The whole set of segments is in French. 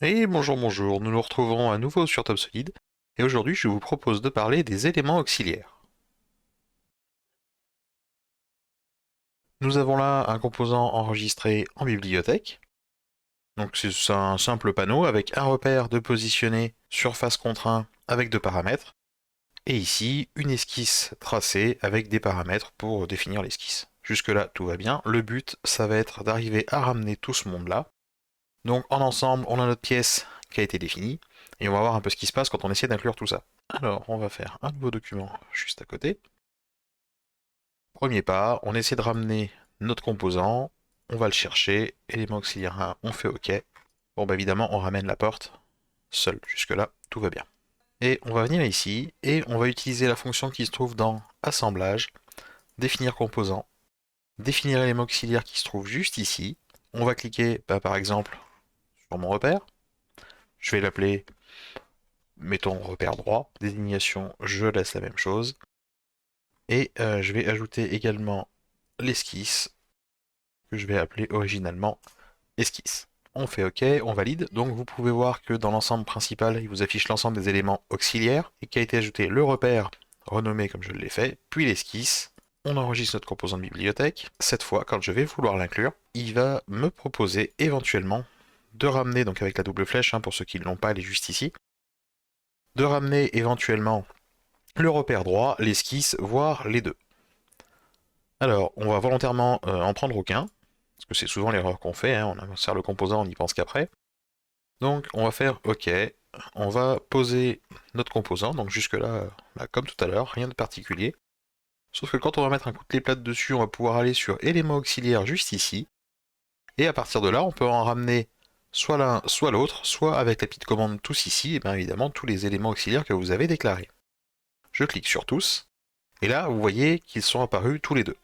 Et bonjour, bonjour, nous nous retrouvons à nouveau sur Top Solid, et aujourd'hui je vous propose de parler des éléments auxiliaires. Nous avons là un composant enregistré en bibliothèque, donc c'est un simple panneau avec un repère de positionner surface contraint avec deux paramètres, et ici une esquisse tracée avec des paramètres pour définir l'esquisse. Jusque là tout va bien, le but ça va être d'arriver à ramener tout ce monde là. Donc en ensemble on a notre pièce qui a été définie, et on va voir un peu ce qui se passe quand on essaie d'inclure tout ça. Alors, on va faire un nouveau document juste à côté. Premier pas, on essaie de ramener notre composant, on va le chercher, élément auxiliaire 1, on fait OK. Bon, bah évidemment, on ramène la porte seule, jusque-là, tout va bien. Et on va venir ici, et on va utiliser la fonction qui se trouve dans Assemblage, définir composant, définir l'élément auxiliaire qui se trouve juste ici. On va cliquer, par exemple, sur mon repère. Je vais l'appeler, mettons, repère droit. Désignation, je laisse la même chose. Et je vais ajouter également l'esquisse, que je vais appeler originalement esquisse. On fait OK, on valide. Donc vous pouvez voir que dans l'ensemble principal, il vous affiche l'ensemble des éléments auxiliaires et qu'a été ajouté le repère renommé comme je l'ai fait, puis l'esquisse. On enregistre notre composant de bibliothèque. Cette fois, quand je vais vouloir l'inclure, il va me proposer éventuellement de ramener, donc avec la double flèche, pour ceux qui ne l'ont pas, elle est juste ici, de ramener éventuellement le repère droit, l'esquisse, voire les deux. Alors, on va volontairement en prendre aucun, parce que c'est souvent l'erreur qu'on fait, on insère le composant, on n'y pense qu'après. Donc, on va faire OK, on va poser notre composant, donc jusque-là, comme tout à l'heure, rien de particulier. Sauf que quand on va mettre un coup de clé plate dessus, on va pouvoir aller sur éléments auxiliaires juste ici, et à partir de là, on peut en ramener soit l'un, soit l'autre, soit avec la petite commande tous ici, et bien évidemment tous les éléments auxiliaires que vous avez déclarés. Je clique sur tous, et là, vous voyez qu'ils sont apparus tous les deux.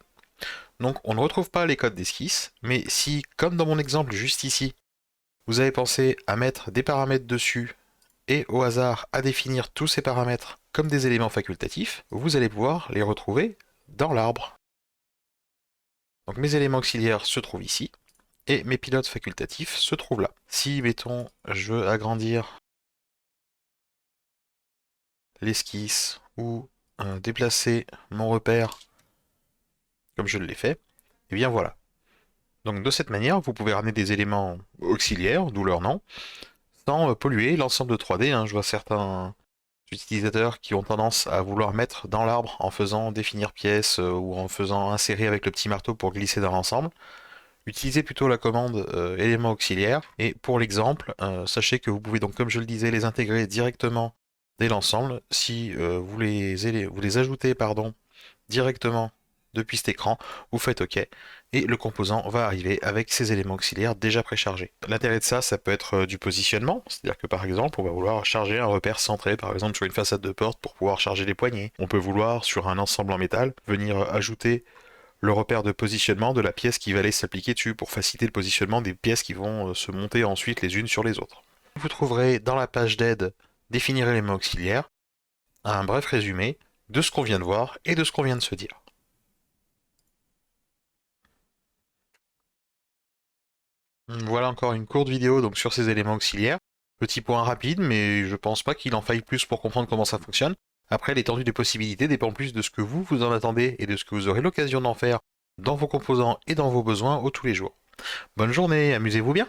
Donc on ne retrouve pas les codes d'esquisse, mais si, comme dans mon exemple juste ici, vous avez pensé à mettre des paramètres dessus et au hasard à définir tous ces paramètres comme des éléments facultatifs, vous allez pouvoir les retrouver dans l'arbre. Donc mes éléments auxiliaires se trouvent ici, et mes pilotes facultatifs se trouvent là. Si, mettons, je veux agrandir l'esquisse ou déplacer mon repère comme je l'ai fait, et bien voilà. Donc de cette manière, vous pouvez ramener des éléments auxiliaires, d'où leur nom, sans polluer l'ensemble de 3D. Je vois certains utilisateurs qui ont tendance à vouloir mettre dans l'arbre en faisant définir pièce ou en faisant insérer avec le petit marteau pour glisser dans l'ensemble. Utilisez plutôt la commande élément auxiliaire. Et pour l'exemple, sachez que vous pouvez donc, comme je le disais, les intégrer directement dès l'ensemble. Si vous les ajoutez directement depuis cet écran, vous faites OK, et le composant va arriver avec ses éléments auxiliaires déjà préchargés. L'intérêt de ça, ça peut être du positionnement, c'est-à-dire que par exemple, on va vouloir charger un repère centré, par exemple sur une façade de porte pour pouvoir charger les poignées. On peut vouloir, sur un ensemble en métal, venir ajouter le repère de positionnement de la pièce qui va aller s'appliquer dessus pour faciliter le positionnement des pièces qui vont se monter ensuite les unes sur les autres. Vous trouverez dans la page d'aide définir éléments auxiliaires, un bref résumé de ce qu'on vient de voir et de ce qu'on vient de se dire. Voilà encore une courte vidéo donc sur ces éléments auxiliaires. Petit point rapide, mais je pense pas qu'il en faille plus pour comprendre comment ça fonctionne. Après, l'étendue des possibilités dépend plus de ce que vous en attendez et de ce que vous aurez l'occasion d'en faire dans vos composants et dans vos besoins au tous les jours. Bonne journée, amusez-vous bien!